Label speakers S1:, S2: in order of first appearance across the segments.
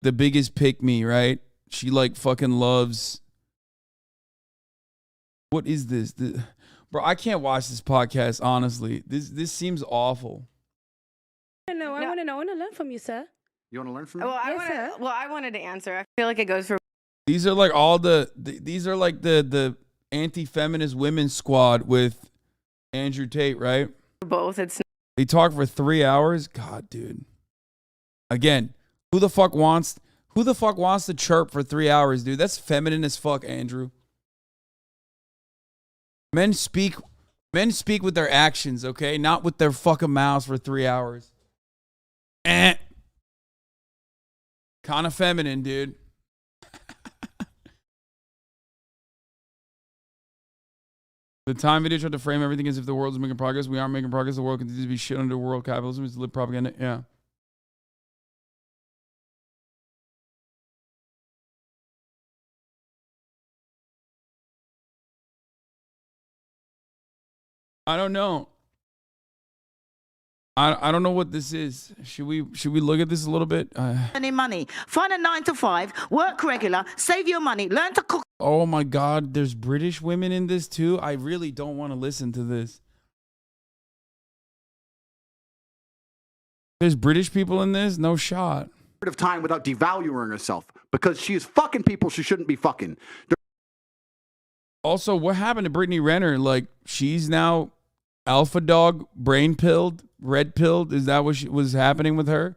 S1: the biggest pick me, right? She like fucking loves. What is this? Bro, I can't watch this podcast, honestly. This seems awful.
S2: I want to learn from you, sir.
S3: You want to learn from me?
S2: Well,
S4: I wanted to answer. I feel like it goes for.
S1: These are like all these are like the anti-feminist women's squad with Andrew Tate, right?
S4: Both. It's.
S1: They talk for 3 hours. God, dude. Again, who the fuck wants to chirp for 3 hours, dude? That's feminine as fuck, Andrew. Men speak with their actions, okay? Not with their fucking mouths for 3 hours. Kind of feminine, dude. The time video tried to frame everything as if the world is making progress. We aren't making progress. The world continues to be shit under world capitalism. It's live propaganda. Yeah. I don't know. I don't know what this is. Should we look at this a little bit?
S5: Any money. Find a 9 to 5, work regular, save your money, learn to cook.
S1: Oh my God, there's British women in this too. I really don't want to listen to this. There's British people in this? No shot.
S3: Of time without devaluing herself because she is fucking people she shouldn't be fucking.
S1: Also, what happened to Brittany Renner? Like, she's now alpha dog, brain pilled, red pilled. Is that what was happening with her?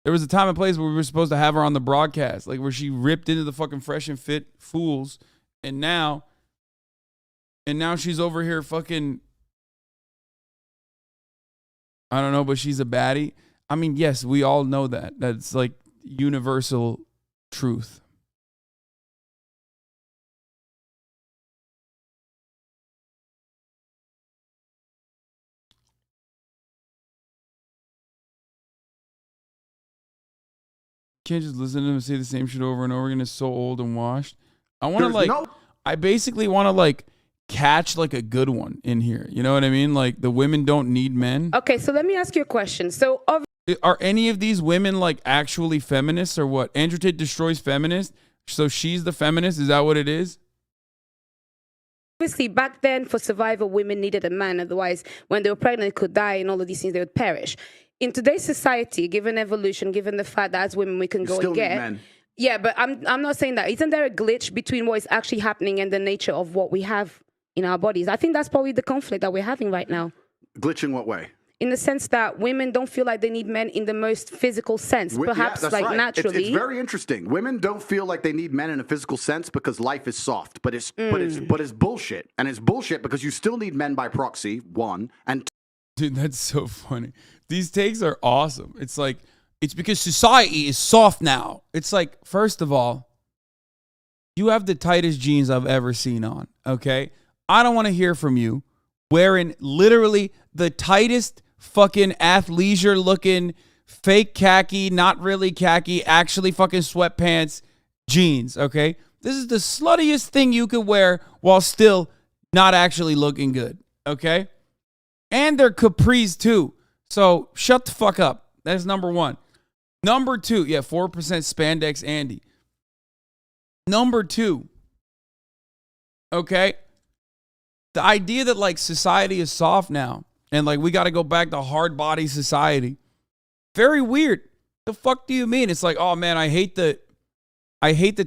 S1: There was a time and place where we were supposed to have her on the broadcast, like where she ripped into the fucking Fresh and Fit fools, and now she's over here fucking. I don't know, but she's a baddie. I mean, yes, we all know that. That's like universal truth. Can't just listen to him say the same shit over and over again. It's so old and washed. I want to I basically want to like catch like a good one in here. You know what I mean? Like the women don't need men.
S2: Okay, so let me ask you a question. So
S1: are any of these women like actually feminists or what? Andrew Tate destroys feminists, so she's the feminist. Is that what it is?
S2: Obviously, back then for survival, women needed a man. Otherwise, when they were pregnant, they could die and all of these things, they would perish. In today's society, given evolution, given the fact that as women we can go and get, men. Yeah, but I'm not saying that. Isn't there a glitch between what is actually happening and the nature of what we have in our bodies? I think that's probably the conflict that we're having right now.
S3: Glitch in what way?
S2: In the sense that women don't feel like they need men in the most physical sense, perhaps like right. Naturally.
S3: It's very interesting. Women don't feel like they need men in a physical sense because life is soft, but it's bullshit, and it's bullshit because you still need men by proxy. One and two.
S1: Dude, that's so funny. These takes are awesome. It's like, it's because society is soft now. It's like, first of all, you have the tightest jeans I've ever seen on, okay? I don't want to hear from you wearing literally the tightest fucking athleisure looking fake khaki, not really khaki, actually fucking sweatpants jeans, okay? This is the sluttiest thing you could wear while still not actually looking good, okay? And they're capris too. So shut the fuck up. That's number one. Number two, 4% spandex Andy. Number two, okay? The idea that like society is soft now and like we got to go back to hard body society. Very weird. The fuck do you mean? It's like, oh man, I hate the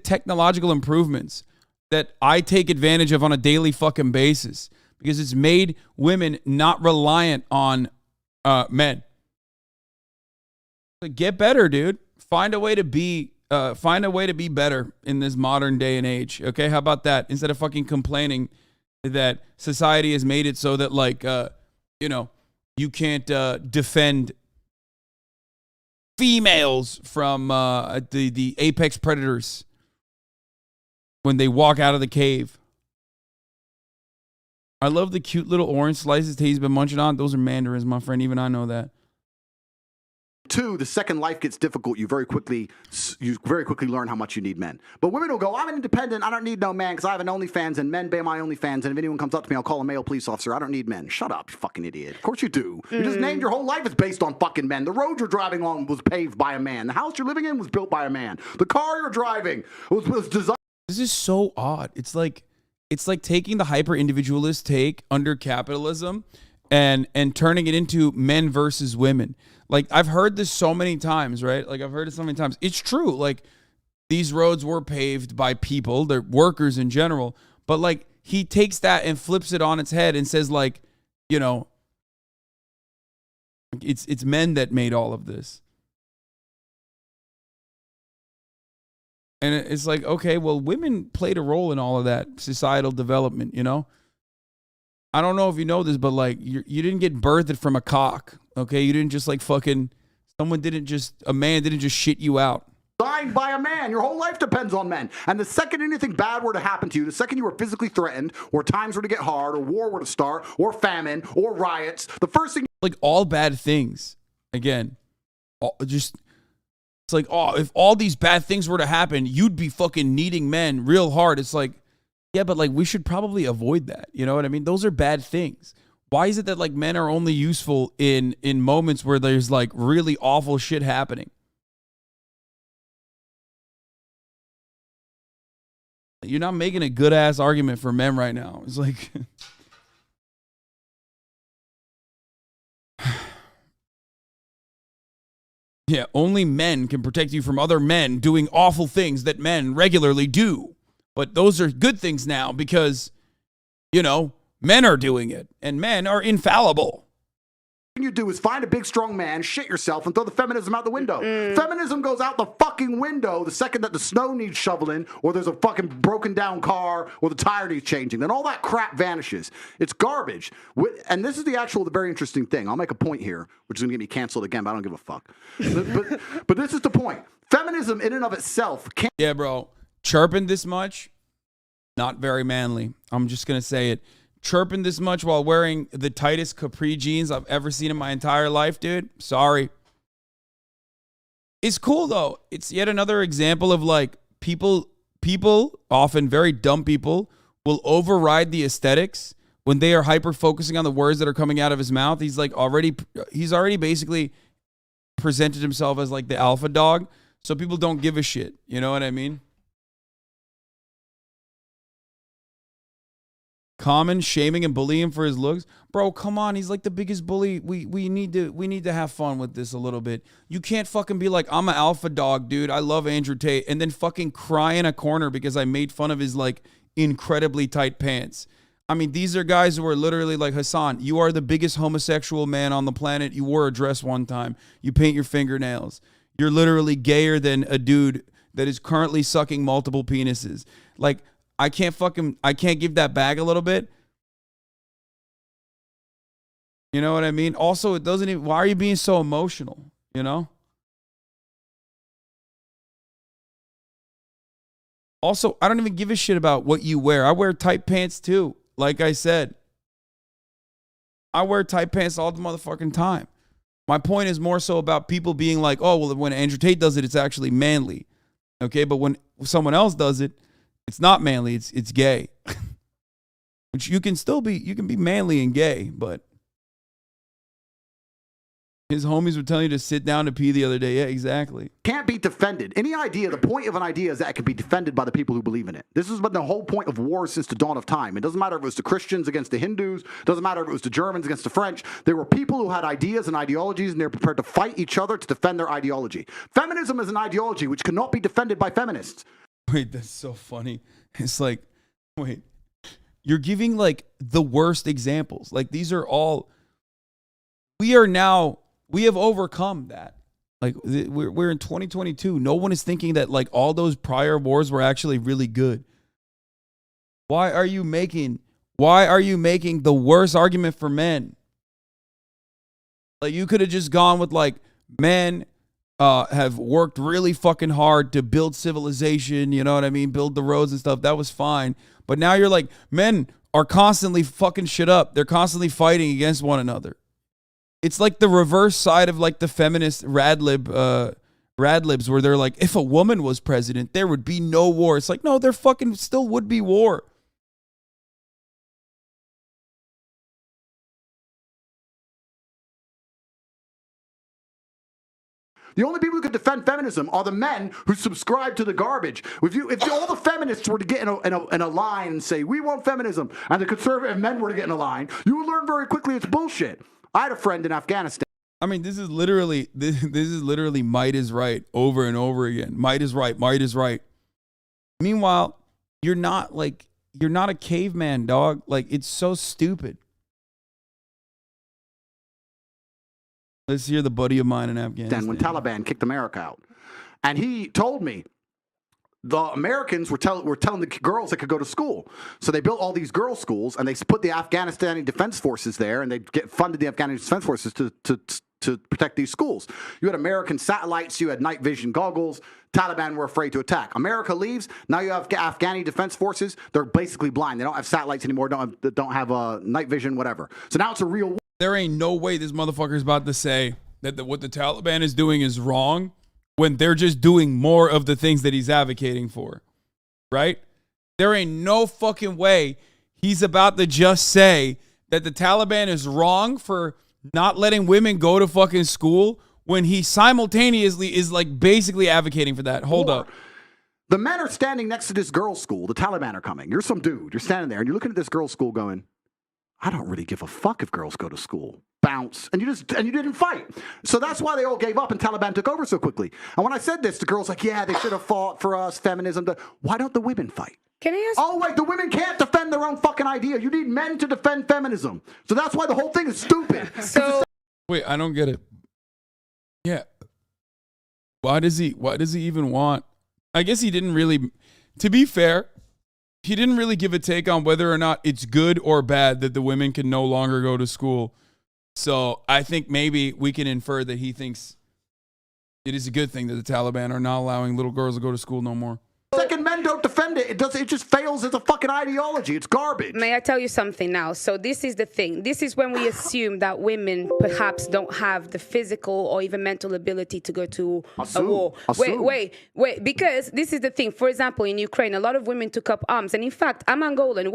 S1: technological improvements that I take advantage of on a daily fucking basis. Because it's made women not reliant on men. But get better, dude. Find a way to be better in this modern day and age. Okay, how about that? Instead of fucking complaining that society has made it so that like you can't defend females from the apex predators when they walk out of the cave. I love the cute little orange slices he's been munching on. Those are mandarins, my friend. Even I know that.
S3: Two, the second life gets difficult, you very quickly learn how much you need men. But women will go, I'm an independent, I don't need no man because I have an OnlyFans and men pay my OnlyFans, and if anyone comes up to me, I'll call a male police officer. I don't need men. Shut up, you fucking idiot. Of course you do. You just named your whole life is based on fucking men. The road you're driving on was paved by a man. The house you're living in was built by a man. The car you're driving was designed.
S1: This is so odd. It's like taking the hyper individualist take under capitalism and turning it into men versus women. Like, I've heard this so many times, right? Like, I've heard it so many times. It's true. Like, these roads were paved by people. They're workers in general. But, like, he takes that and flips it on its head and says, like, you know, it's men that made all of this. And it's like, okay, well, women played a role in all of that societal development, you know? I don't know if you know this, but like you didn't get birthed from a cock, okay? You didn't just like fucking, a man didn't just shit you out.
S3: Designed by a man. Your whole life depends on men. And the second anything bad were to happen to you, the second you were physically threatened, or times were to get hard, or war were to start, or famine, or riots, the first thing...
S1: Like all bad things, again, it's like, oh, if all these bad things were to happen, you'd be fucking needing men real hard. It's like, yeah, but like we should probably avoid that. You know what I mean? Those are bad things. Why is it that like men are only useful in moments where there's like really awful shit happening? You're not making a good ass argument for men right now. It's like yeah, only men can protect you from other men doing awful things that men regularly do. But those are good things now because, you know, men are doing it and men are infallible.
S3: What you do is find a big, strong man, shit yourself, and throw the feminism out the window. Feminism goes out the fucking window the second that the snow needs shoveling, or there's a fucking broken down car, or the tire needs changing. Then all that crap vanishes. It's garbage. And this is the very interesting thing. I'll make a point here, which is going to get me canceled again, but I don't give a fuck. but this is the point. Feminism in and of itself can't...
S1: Yeah, bro. Chirping this much, not very manly. I'm just going to say it. Chirping this much while wearing the tightest capri jeans I've ever seen in my entire life, dude. Sorry. It's cool, though. It's yet another example of, like, people, often very dumb people, will override the aesthetics when they are hyper-focusing on the words that are coming out of his mouth. He's already basically presented himself as, like, the alpha dog, so people don't give a shit. You know what I mean? Common shaming and bullying for his looks, bro. Come on, he's like the biggest bully. We need to have fun with this a little bit. You can't fucking be like, I'm an alpha dog, dude. I love Andrew Tate, and then fucking cry in a corner because I made fun of his like incredibly tight pants. I mean, these are guys who are literally like, Hasan, you are the biggest homosexual man on the planet. You wore a dress one time. You paint your fingernails. You're literally gayer than a dude that is currently sucking multiple penises. Like, I can't give that back a little bit. You know what I mean? Also, it doesn't even, why are you being so emotional? You know? Also, I don't even give a shit about what you wear. I wear tight pants too. Like I said, I wear tight pants all the motherfucking time. My point is more so about people being like, oh, well, when Andrew Tate does it, it's actually manly. Okay, but when someone else does it, it's not manly, it's gay. Which you can be manly and gay, but his homies were telling you to sit down to pee the other day. Yeah, exactly.
S3: Can't be defended. The point of an idea is that it can be defended by the people who believe in it. This has been the whole point of war since the dawn of time. It doesn't matter if it was the Christians against the Hindus. It doesn't matter if it was the Germans against the French. There were people who had ideas and ideologies, and they were prepared to fight each other to defend their ideology. Feminism is an ideology which cannot be defended by feminists.
S1: Wait, that's so funny. It's like, wait, you're giving like the worst examples. Like these are all, we have overcome that. Like we're in 2022. No one is thinking that like all those prior wars were actually really good. Why are you making the worst argument for men? Like you could have just gone with like men have worked really fucking hard to build civilization, you know what I mean? Build the roads and stuff. That was fine. But now you're like, men are constantly fucking shit up. They're constantly fighting against one another. It's like the reverse side of like the feminist radlibs where they're like, if a woman was president, there would be no war. It's like, no, there fucking still would be war.
S3: The only people who could defend feminism are the men who subscribe to the garbage. If all the feminists were to get in a line and say, we want feminism, and the conservative men were to get in a line, you would learn very quickly it's bullshit. I had a friend in Afghanistan.
S1: I mean, this is literally might is right over and over again. Might is right. Might is right. Meanwhile, you're not a caveman, dog. Like, it's so stupid. Let's hear the buddy of mine in Afghanistan.
S3: When Taliban kicked America out. And he told me the Americans were telling the girls they could go to school. So they built all these girls' schools, and they put the Afghanistani Defense Forces there, and they funded the Afghanistan Defense Forces to protect these schools. You had American satellites, you had night vision goggles. Taliban were afraid to attack. America leaves. Now you have Afghani Defense Forces. They're basically blind. They don't have satellites anymore. Don't have night vision, whatever. So now it's a real war.
S1: There ain't no way this motherfucker is about to say that what the Taliban is doing is wrong when they're just doing more of the things that he's advocating for, right? There ain't no fucking way he's about to just say that the Taliban is wrong for not letting women go to fucking school when he simultaneously is like basically advocating for that. Hold up.
S3: The men are standing next to this girls' school. The Taliban are coming. You're some dude. You're standing there and you're looking at this girls' school going, I don't really give a fuck if girls go to school. Bounce. And you didn't fight. So that's why they all gave up and Taliban took over so quickly. And when I said this, the girls like, yeah, they should have fought for us, feminism. Why don't the women fight?
S2: Can I ask?
S3: Oh, wait, the women can't defend their own fucking idea. You need men to defend feminism. So that's why the whole thing is stupid.
S1: Wait, I don't get it. Yeah. Why does he even want? I guess he didn't really, to be fair, he didn't really give a take on whether or not it's good or bad that the women can no longer go to school. So I think maybe we can infer that he thinks it is a good thing that the Taliban are not allowing little girls to go to school no more.
S3: Second, men don't defend it. It just fails as a fucking ideology. It's garbage.
S2: May I tell you something now? So this is the thing. This is when we assume that women perhaps don't have the physical or even mental ability to go to a war. Wait. Because this is the thing. For example, in Ukraine, a lot of women took up arms. And in fact, I'm Angolan.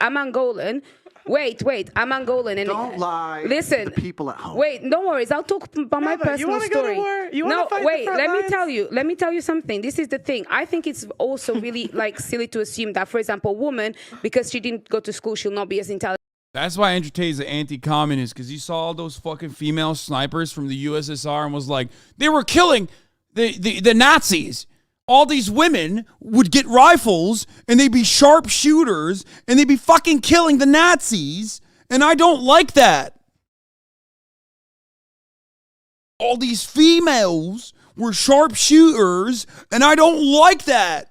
S2: I'm Angolan. I'm Angolan. And
S3: don't lie.
S2: Listen,
S3: to the people at home.
S2: Wait, no worries. I'll talk about my personal story.
S6: Go to war? You want to fight
S2: wait.
S6: the front
S2: Let
S6: lines?
S2: me tell you. Let me tell you something. This is the thing. I think it's also really like silly to assume that, for example, a woman, because she didn't go to school, she'll not be as intelligent.
S1: That's why Andrew Tate is an anti-communist, because he saw all those fucking female snipers from the USSR and was like, they were killing the Nazis. All these women would get rifles and they'd be sharpshooters and they'd be fucking killing the Nazis. And I don't like that. All these females were sharpshooters and I don't like that.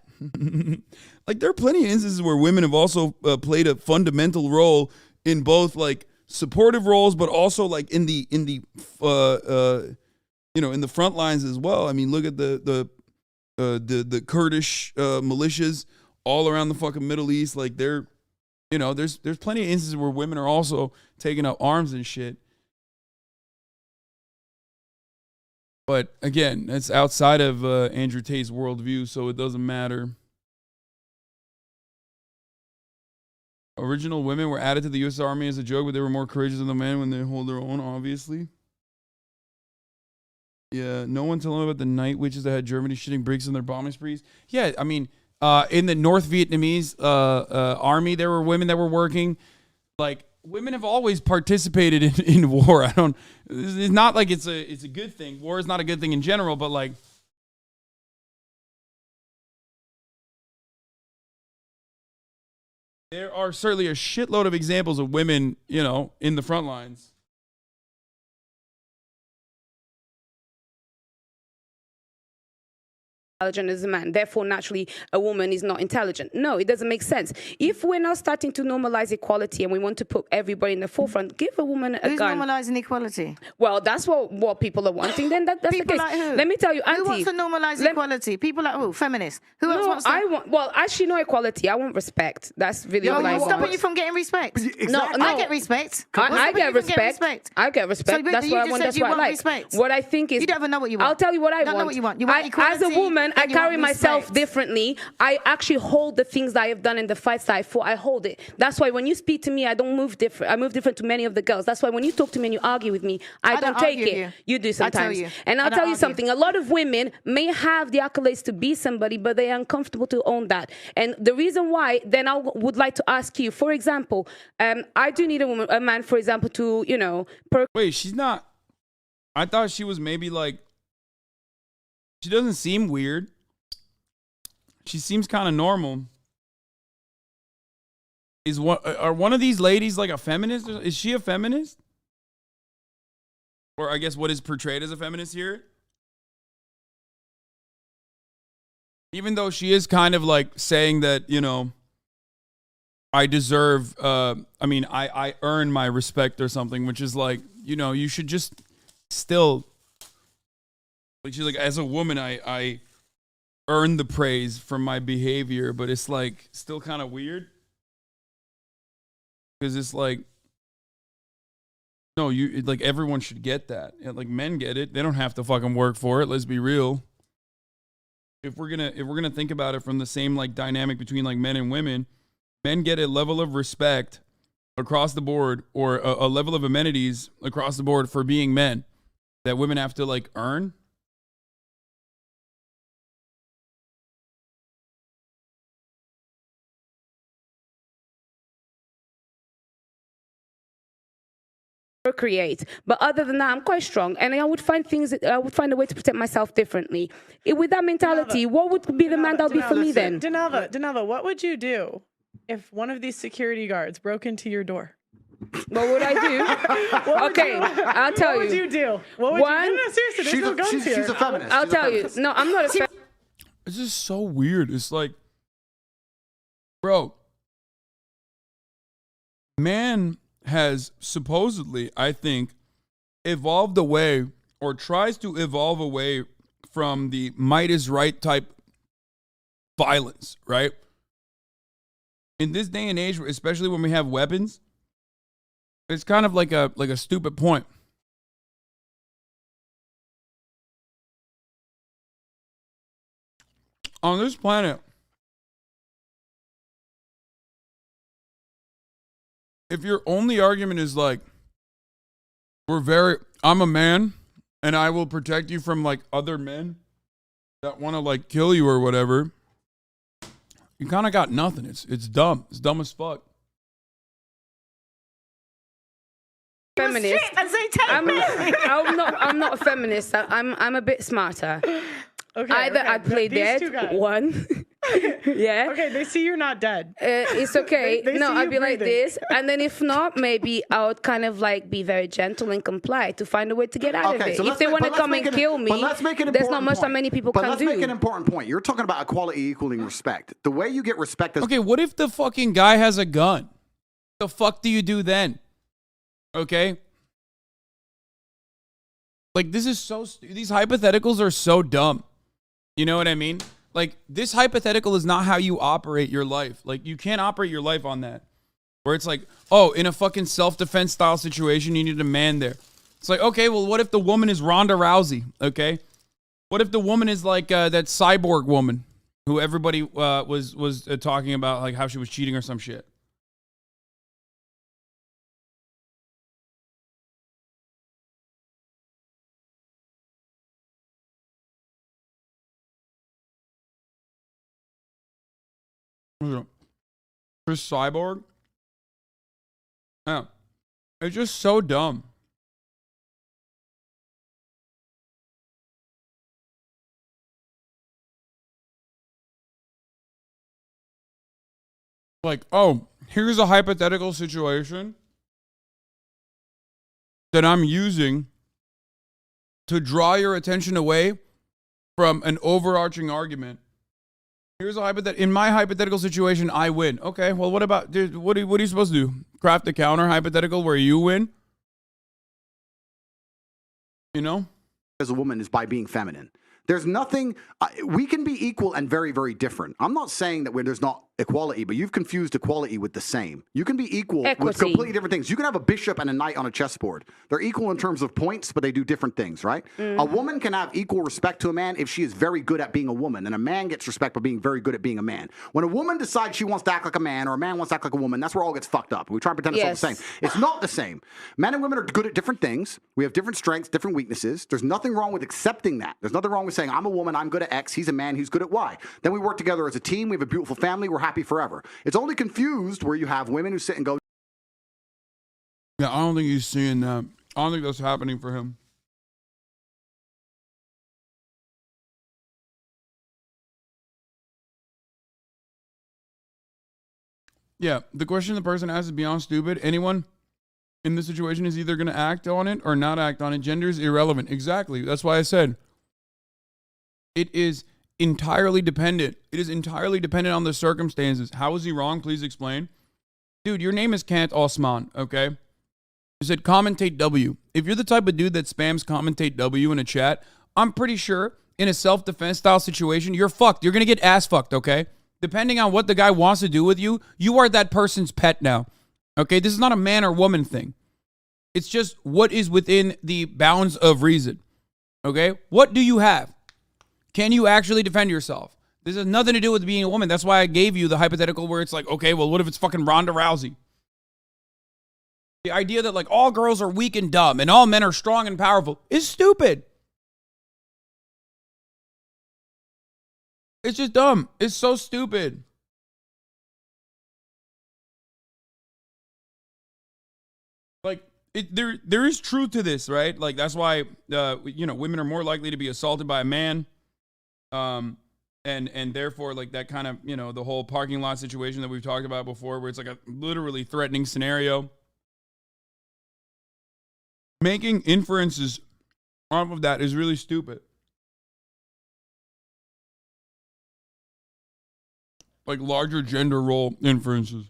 S1: Like, there are plenty of instances where women have also played a fundamental role in both like supportive roles, but also like in the in the front lines as well. I mean, look at the Kurdish militias all around the fucking Middle East. Like, they're, there's plenty of instances where women are also taking up arms and shit. But again, that's outside of Andrew Tate's worldview, so it doesn't matter. Original women were added to the U.S. Army as a joke, but they were more courageous than the men when they hold their own, obviously. Yeah, no one told them about the night witches that had Germany shitting bricks in their bombing sprees. Yeah, I mean, in the North Vietnamese army, there were women that were working. Like, women have always participated in war. It's not like it's a good thing. War is not a good thing in general, but like, there are certainly a shitload of examples of women, in the front lines.
S2: intelligent as a man, therefore naturally a woman is not intelligent. No, it doesn't make sense. If we're now starting to normalize equality and we want to put everybody in the forefront, give a woman a
S5: Who's
S2: gun.
S5: normalising equality?
S2: Well, that's what people are wanting. Then that's
S5: People
S2: the case.
S5: like who?
S2: Let me tell you, Auntie.
S5: Who wants to normalise equality? People like who? Feminists. Who else
S2: No,
S5: wants to?
S2: I want. Well, actually, no equality. I want respect. That's really
S3: Yeah,
S2: what I
S5: What's
S2: want.
S5: stopping you from getting respect?
S3: Exactly.
S2: No.
S5: I get respect.
S2: I
S5: What's stopping
S2: get
S5: you from getting
S2: respect. I get respect.
S5: So, but
S2: That's
S5: you
S2: what I
S5: just
S2: want.
S5: said
S2: That's
S5: you
S2: what I
S5: want
S2: like.
S5: respect.
S2: What I think is,
S5: You don't even know what you want.
S2: I'll tell you what I
S5: You don't know
S2: want.
S5: what you want. You want
S2: As a
S5: equality,
S2: woman, I
S5: and you
S2: carry
S5: want
S2: myself
S5: respect.
S2: differently. I actually hold the things that I have done in the fights that I fought. I hold it. That's why when you speak to me, I don't move different. I move different to many of the girls. That's why when you talk to me and you argue with me, I don't take
S5: argue
S2: it.
S5: with
S2: You do sometimes.
S5: you.
S2: And
S5: I
S2: I'll
S5: don't
S2: tell you
S5: argue.
S2: something. A lot of women may have the accolades to be somebody, but they are uncomfortable to own that. And the reason why, then I would like to ask you, for example, I do need a man, for example, to,
S1: Wait, she's not. I thought she was maybe like. She doesn't seem weird. She seems kind of normal. Are one of these ladies like a feminist? Is she a feminist? Or I guess what is portrayed as a feminist here? Even though she is kind of like saying that, I deserve, I earn my respect or something, which is like, you should just still, like she's like, as a woman, I earn the praise from my behavior, but it's like still kind of weird. Because it's like, no, like everyone should get that. Like men get it. They don't have to fucking work for it. Let's be real. If we're gonna think about it from the same like dynamic between like men and women, men get a level of respect across the board, or a level of amenities across the board for being men that women have to like earn.
S2: Procreate, but other than that, I'm quite strong, and I would find a way to protect myself differently. With that mentality, what would be the man that would be for me then?
S6: Denava, what would you do if one of these security guards broke into your door?
S2: What would I do? I'll tell you.
S6: What would you do? What would you? No, seriously, there's no guns here.
S3: She's a feminist.
S2: I'll tell you. No, I'm not a feminist.
S1: It's just so weird. It's like, bro, man has supposedly, I think, evolved away, or tries to evolve away from the might is right type violence, right? In this day and age, especially when we have weapons, it's kind of like a stupid point. On this planet, if your only argument is like, I'm a man and I will protect you from like other men that want to like kill you or whatever, you kind of got nothing. It's dumb. It's dumb as fuck.
S2: Feminist. I'm not a feminist. I'm a bit smarter.
S6: Okay.
S2: I play dead. One. Yeah.
S6: Okay, they see you're not dead.
S2: It's okay.
S6: They
S2: No,
S6: see
S2: I'd
S6: you
S2: be like
S6: breathing.
S2: this, and then if not, maybe I would kind of like be very gentle and comply to find a way to get out of it.
S3: So
S2: if they want to come and kill me, there's not much that many people can do.
S3: But let's make an important point. You're talking about equality equaling respect. The way you get respect is...
S1: Okay, what if the fucking guy has a gun? The fuck do you do then? Okay? Like, this is these hypotheticals are so dumb. You know what I mean? Like, this hypothetical is not how you operate your life. Like, you can't operate your life on that. Where it's like, oh, in a fucking self-defense style situation, you need a man there. It's like, okay, well, what if the woman is Ronda Rousey? Okay? What if the woman is like that cyborg woman who everybody was talking about, like how she was cheating or some shit? For cyborg? Yeah. It's just so dumb. Like, oh, here's a hypothetical situation that I'm using to draw your attention away from an overarching argument. Here's a in my hypothetical situation, I win. Okay, well, what about, dude, what are you supposed to do? Craft a counter hypothetical where you win? You know?
S3: As a woman is by being feminine. There's nothing, we can be equal and very, very different. I'm not saying that there's not equality, but you've confused equality with the same. You can be equal with completely different things. You can have a bishop and a knight on a chessboard. They're equal in terms of points, but they do different things, right? A woman can have equal respect to a man if she is very good at being a woman, and a man gets respect by being very good at being a man. When a woman decides she wants to act like a man, or a man wants to act like a woman, that's where all gets fucked up. We try and pretend it's all the same. It's not the same. Men and women are good at different things. We have different strengths, different weaknesses. There's nothing wrong with accepting that. There's nothing wrong with saying, I'm a woman, I'm good at X, he's a man, he's good at Y. Then we work together as a team, we have a beautiful family, we're happy forever. It's only confused where you have women who sit and go,
S1: yeah, I don't think he's seeing that. I don't think that's happening for him. Yeah, the question the person asks is beyond stupid. Anyone in this situation is either going to act on it or not act on it. Gender is irrelevant. Exactly. That's why I said it is entirely dependent. It is entirely dependent on the circumstances. How is he wrong? Please explain. Dude, your name is Kant Osman, okay? You said commentate W. If you're the type of dude that spams commentate W in a chat, I'm pretty sure in a self-defense style situation, you're fucked. You're going to get ass fucked, okay? Depending on what the guy wants to do with you, you are that person's pet now, okay? This is not a man or woman thing. It's just what is within the bounds of reason, okay? What do you have? Can you actually defend yourself? This has nothing to do with being a woman. That's why I gave you the hypothetical where it's like, okay, well, what if it's fucking Ronda Rousey? The idea that like all girls are weak and dumb and all men are strong and powerful is stupid. It's just dumb. It's so stupid. Like, there is truth to this, right? Like, that's why, women are more likely to be assaulted by a man. And therefore, like, that kind of, the whole parking lot situation that we've talked about before, where it's like a literally threatening scenario. Making inferences off of that is really stupid. Like larger gender role inferences.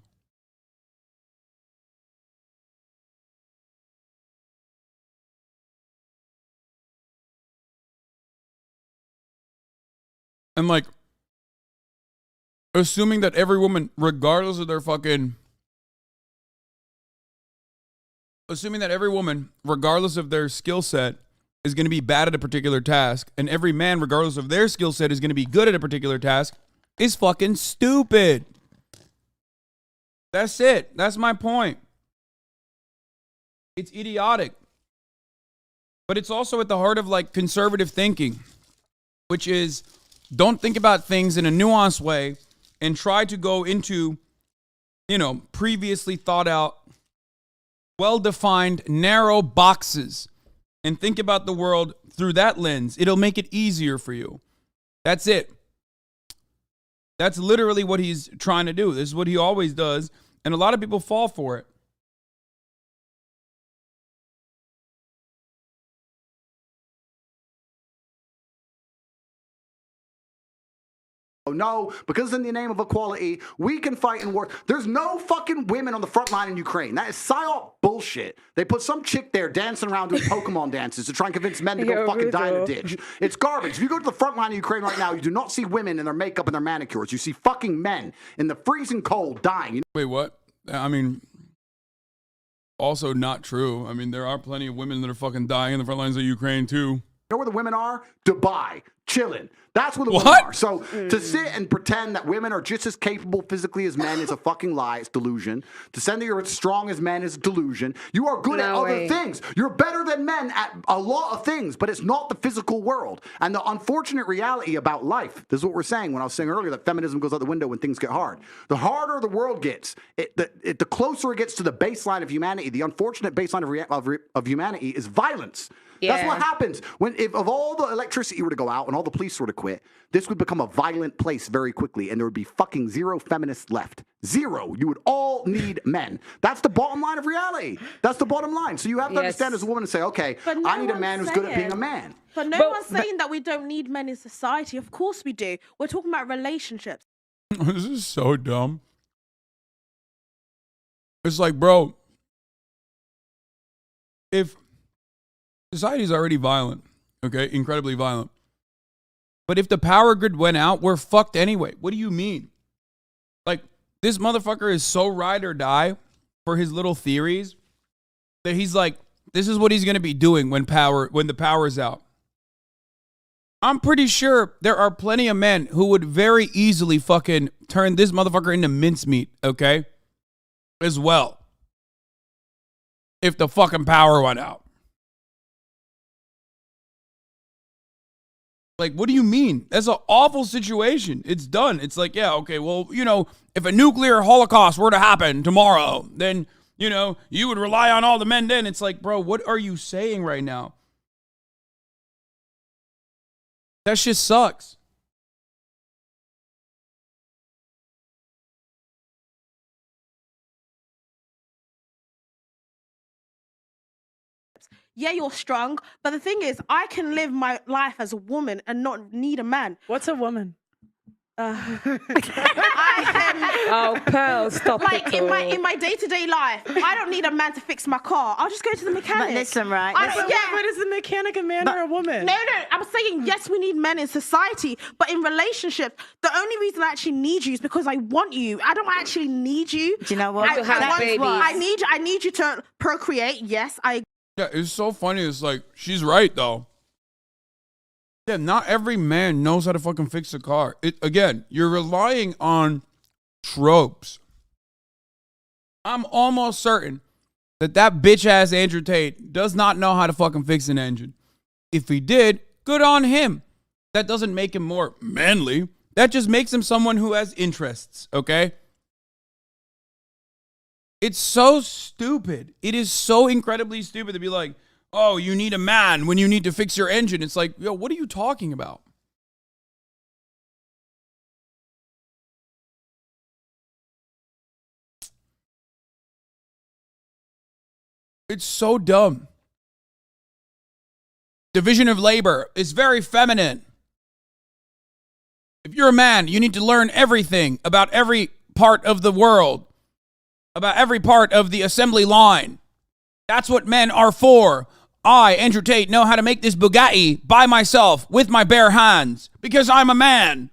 S1: And like, assuming that every woman, regardless of their fucking, assuming that every woman, regardless of their skill set, is going to be bad at a particular task, and every man, regardless of their skill set, is going to be good at a particular task, is fucking stupid. That's it. That's my point. It's idiotic. But it's also at the heart of like conservative thinking, which is don't think about things in a nuanced way and try to go into, previously thought out, well-defined, narrow boxes and think about the world through that lens. It'll make it easier for you. That's it. That's literally what he's trying to do. This is what he always does. And a lot of people fall for it.
S3: No, because in the name of equality, we can fight in war. There's no fucking women on the front line in Ukraine. That is psyop bullshit. They put some chick there dancing around doing Pokemon dances to try and convince men to go fucking die in a ditch. It's garbage. If you go to the front line of Ukraine right now, you do not see women in their makeup and their manicures. You see fucking men in the freezing cold dying.
S1: Wait, what? I mean, also not true. I mean, there are plenty of women that are fucking dying in the front lines of Ukraine too.
S3: You know where the women are? Dubai. Chilling. That's where the women are. So to sit and pretend that women are just as capable physically as men is a fucking lie. It's delusion. To say that you're as strong as men is delusion. You are good at other things. You're better than men at a lot of things, but it's not the physical world. And the unfortunate reality about life, this is what we're saying when I was saying earlier that feminism goes out the window when things get hard. The harder the world gets, the closer it gets to the baseline of humanity. The unfortunate baseline of humanity is violence. Yeah. That's what happens when if all the electricity were to go out and all the police were to quit, this would become a violent place very quickly, and there would be fucking zero feminists left. Zero. You would all need men. That's the bottom line of reality. That's the bottom line. So you have to understand as a woman and say, okay,
S7: No,
S3: I need a man who's good at being a man.
S7: But no one's saying that we don't need men in society. Of course we do. We're talking about relationships.
S1: This is so dumb. It's like, bro, if society is already violent, okay, incredibly violent, but if the power grid went out, we're fucked anyway. What do you mean? Like, this motherfucker is so ride or die for his little theories that he's like, this is what he's going to be doing when the power is out. I'm pretty sure there are plenty of men who would very easily fucking turn this motherfucker into mincemeat, okay? As well. If the fucking power went out. Like, what do you mean? That's an awful situation. It's done. It's like, yeah, okay, well, you know, if a nuclear holocaust were to happen tomorrow, then, you know, you would rely on all the men then. It's like, bro, what are you saying right now? That shit sucks.
S7: Yeah, you're strong, but the thing is, I can live my life as a woman and not need a man.
S6: What's a woman?
S2: Oh, Pearl, stop
S7: like
S2: it.
S7: in my day-to-day life, I don't need a man to fix my car. I'll just go to the mechanic.
S5: But listen, right?
S6: But is the mechanic a man or a woman?
S7: No, I'm saying yes, we need men in society, but in relationships, the only reason I actually need you is because I want you. I don't actually need you.
S5: Do you know what?
S7: I need you to procreate. Yes, I.
S1: Yeah, it's so funny. It's like, she's right, though. Yeah, not every man knows how to fucking fix a car. Again, you're relying on tropes. I'm almost certain that bitch-ass Andrew Tate does not know how to fucking fix an engine. If he did, good on him. That doesn't make him more manly. That just makes him someone who has interests, okay? It's so stupid. It is so incredibly stupid to be like, oh, you need a man when you need to fix your engine. It's like, yo, what are you talking about? It's so dumb. Division of labor is very feminine. If you're a man, you need to learn everything about every part of the world, about every part of the assembly line. That's what men are for. I, Andrew Tate, know how to make this Bugatti by myself with my bare hands because I'm a man.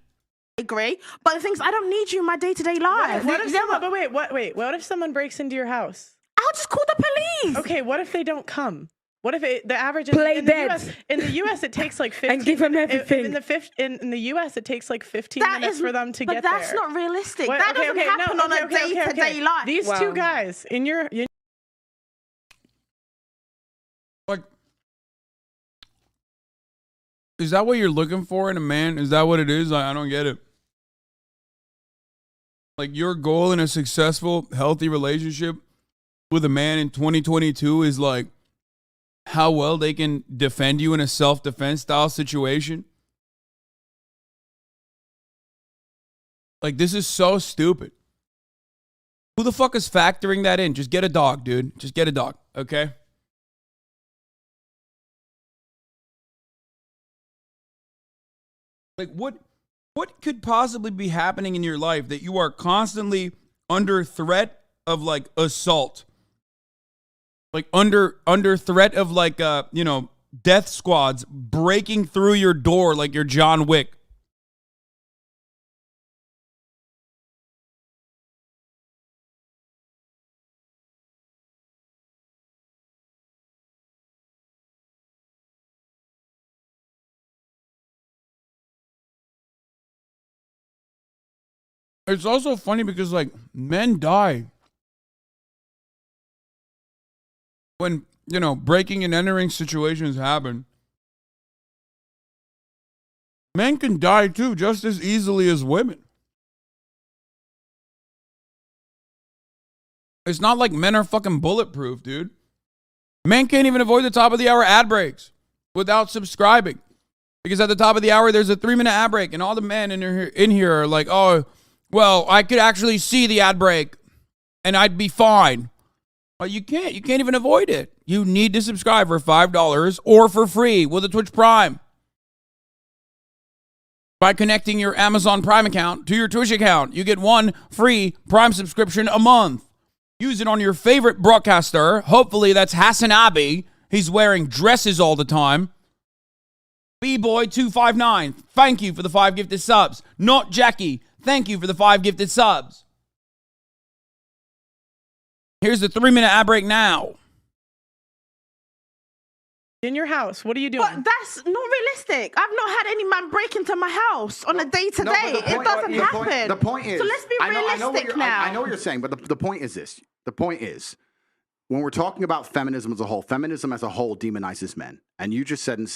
S7: I agree, but the thing is, I don't need you in my day-to-day life.
S6: What if someone breaks into your house?
S7: I'll just call the police.
S6: Okay, what if they don't come? What if the average
S2: Play
S6: in
S2: dead.
S6: In the US it takes like 15
S2: and give them everything.
S6: In the US it takes like 15 minutes for them to get there.
S7: But that's not realistic. That doesn't happen on a day-to-day life.
S6: These two guys in your
S1: like, is that what you're looking for in a man? Is that what it is? I don't get it. Like, your goal in a successful, healthy relationship with a man in 2022 is like how well they can defend you in a self-defense style situation. Like, this is so stupid. Who the fuck is factoring that in? Just get a dog, dude. Just get a dog, okay? Like, what could possibly be happening in your life that you are constantly under threat of, like, assault? Like, under threat of, like, death squads breaking through your door like you're John Wick. It's also funny because, like, men die when, breaking and entering situations happen. Men can die too, just as easily as women. It's not like men are fucking bulletproof, dude. Men can't even avoid the top of the hour ad breaks without subscribing. Because at the top of the hour, there's a 3-minute ad break, and all the men in here are like, oh, well, I could actually see the ad break and I'd be fine. Well, you can't. You can't even avoid it. You need to subscribe for $5 or for free with a Twitch Prime. By connecting your Amazon Prime account to your Twitch account, you get 1 free Prime subscription a month. Use it on your favorite broadcaster. Hopefully that's HasanAbi. He's wearing dresses all the time. B-Boy259, thank you for the 5 gifted subs. Not Jackie, thank you for the 5 gifted subs. Here's the 3-minute ad break now.
S6: In your house, what are you doing?
S7: But that's not realistic. I've not had any man break into my house on a day-to-day. It doesn't happen.
S3: The point is...
S7: So let's be realistic now.
S3: I know what you're saying, but the point is this. The point is, when we're talking about feminism as a whole demonizes men. And you just sat and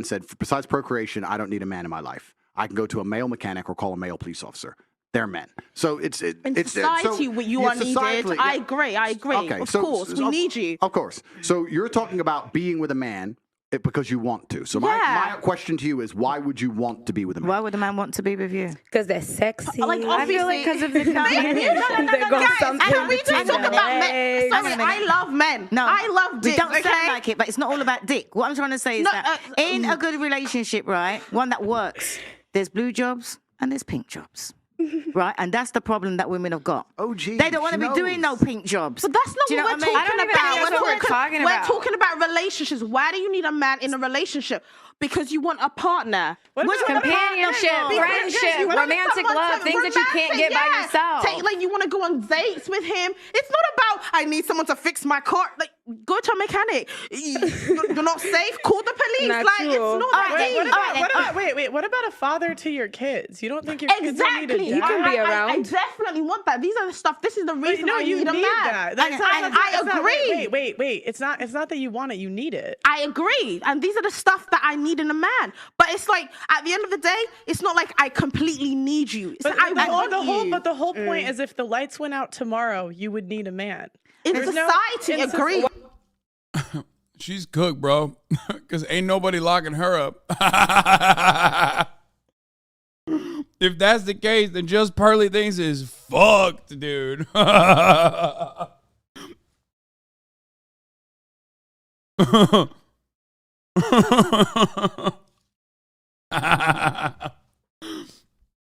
S3: said, besides procreation, I don't need a man in my life. I can go to a male mechanic or call a male police officer. They're men. So it's
S7: society, you are needed.
S3: Yeah.
S7: I agree. Okay, of course, we need you.
S3: Of course. So you're talking about being with a man because you want to. So my question to you is, why would you want to be with a man?
S5: Why would a man want to be with you?
S2: Because they're sexy.
S7: Like,
S4: I feel like because of the
S7: Guys, can we just talk about men? Sorry, I love men.
S5: No,
S7: I love dick.
S5: We don't sound like it, but it's not all about dick. What I'm trying to say is that in a good relationship, right, one that works, there's blue jobs and there's pink jobs. Right, and that's the problem that women have got.
S3: Oh, geez,
S5: they don't want to be doing no pink jobs.
S7: But that's not what we're talking about.
S4: We're
S7: talking about relationships. Why do you need a man in a relationship? Because you want a partner.
S4: Companionship, friendship, romantic love, things that you can't get by yourself.
S7: Like you want to go on dates with him. It's not about I need someone to fix my car. Like go to a mechanic. You're not safe. Call the police.
S2: Not
S7: like
S2: true.
S7: it's not that deep.
S6: What about a father to your kids? You don't think your kids don't need a dad?
S2: You can be around.
S7: I definitely want that. These are the stuff. This is the reason I need a man.
S6: I
S7: agree.
S6: Wait. It's not that you want it. You need it.
S7: I agree. And these are the stuff that I need in a man. But it's like at the end of the day, it's not like I completely need you.
S6: But the whole point is if the lights went out tomorrow, you would need a man.
S7: In society, agree.
S1: She's cooked, bro. Because ain't nobody locking her up. If that's the case, then Just Pearly Things is fucked, dude.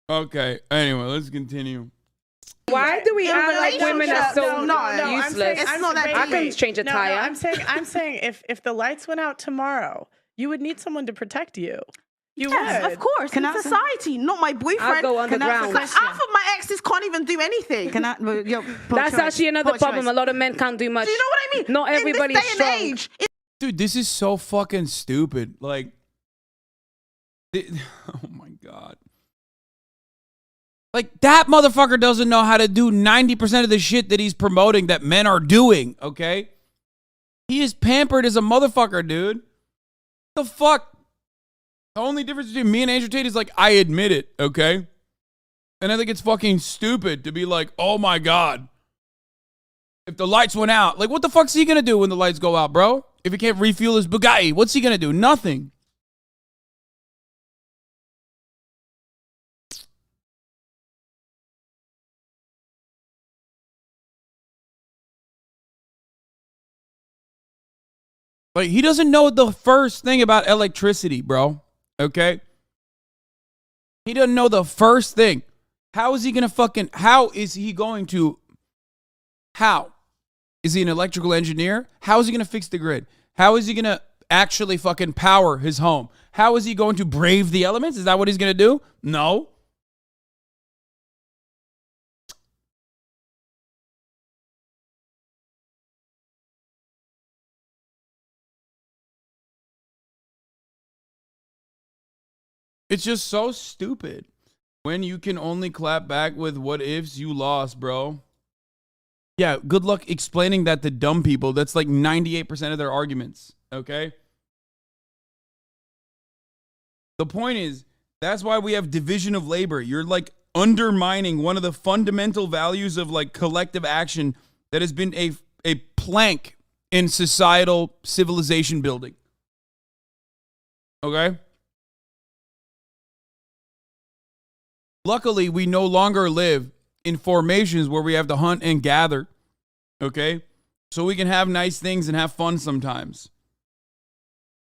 S1: Okay, anyway, let's continue.
S2: Why do we act like women are so useless?
S7: It's not that
S2: I can change a tire.
S6: I'm saying if the lights went out tomorrow, you would need someone to protect you. You
S7: yes,
S6: would.
S7: Of course. In society, not my boyfriend.
S2: I'll go underground.
S7: Half of my exes can't even do anything.
S2: That's actually another problem. A lot of men can't do much.
S7: Do you know what I mean?
S2: Not everybody's strong.
S7: Age,
S1: dude, this is so fucking stupid. Like, oh my God. Like, that motherfucker doesn't know how to do 90% of the shit that he's promoting that men are doing, okay? He is pampered as a motherfucker, dude. The fuck? The only difference between me and Andrew Tate is, like, I admit it, okay? And I think it's fucking stupid to be like, oh my God. If the lights went out, like, what the fuck's he gonna do when the lights go out, bro? If he can't refuel his Bugatti, what's he gonna do? Nothing. Like, he doesn't know the first thing about electricity, bro. Okay? He doesn't know the first thing. How is he going to how is he an electrical engineer? How is he going to fix the grid? How is he going to actually fucking power his home? How is he going to brave the elements? Is that what he's going to do? No. It's just so stupid when you can only clap back with what ifs you lost, bro. Yeah, good luck explaining that to dumb people. That's like 98% of their arguments, okay? The point is, that's why we have division of labor. You're like undermining one of the fundamental values of like collective action that has been a plank in societal civilization building. Okay? Luckily, we no longer live in formations where we have to hunt and gather, okay? So we can have nice things and have fun sometimes.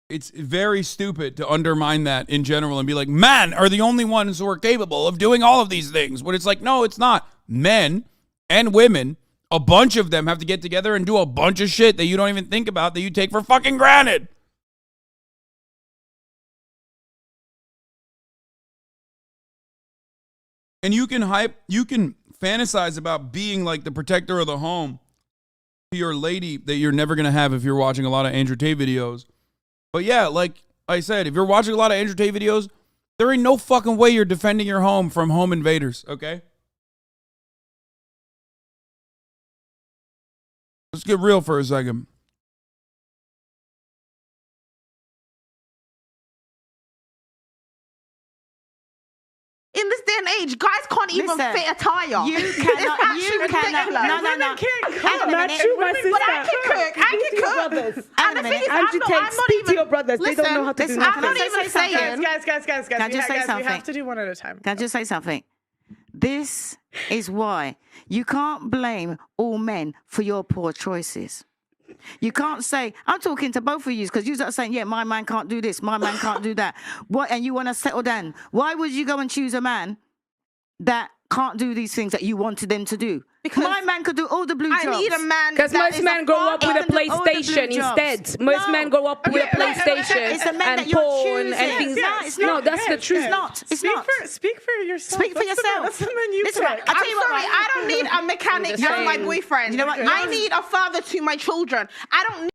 S1: It's very stupid to undermine that in general and be like, men are the only ones who are capable of doing all of these things. When it's like, no, it's not. Men and women, a bunch of them have to get together and do a bunch of shit that you don't even think about, that you take for fucking granted. And you can fantasize about being like the protector of the home to your lady that you're never going to have if you're watching a lot of Andrew Tate videos. But yeah, like I said, if you're watching a lot of Andrew Tate videos, there ain't no fucking way you're defending your home from home invaders, okay? Let's get real for a second.
S7: In this day and age, guys can't even fit a tire.
S5: You cannot. You cannot. No.
S6: Women can't cook.
S7: But I can cook. I can cook. And the thing is,
S2: Andrew Tate, speak to your brothers. They don't know how to do
S7: I'm
S2: nothing.
S7: not even saying.
S6: Guys.
S5: Can I just say something?
S6: We have to do one at a time.
S5: Can I just say something? This is why you can't blame all men for your poor choices. You can't say, I'm talking to both of you because you're saying, yeah, my man can't do this, my man can't do that. What? And you want to settle down. Why would you go and choose a man that can't do these things that you wanted them to do? Because my man could do all the blue jobs.
S7: I need a man.
S2: Because most men grow up with a PlayStation instead. Most men grow up with a PlayStation and porn and things. No, that's the truth.
S5: It's not.
S6: Speak for yourself.
S5: Speak for yourself.
S6: That's the man you
S5: Listen,
S6: pick.
S7: I'm sorry, I don't need a mechanic as my boyfriend.
S5: You know what?
S7: I need a father to my children. I don't need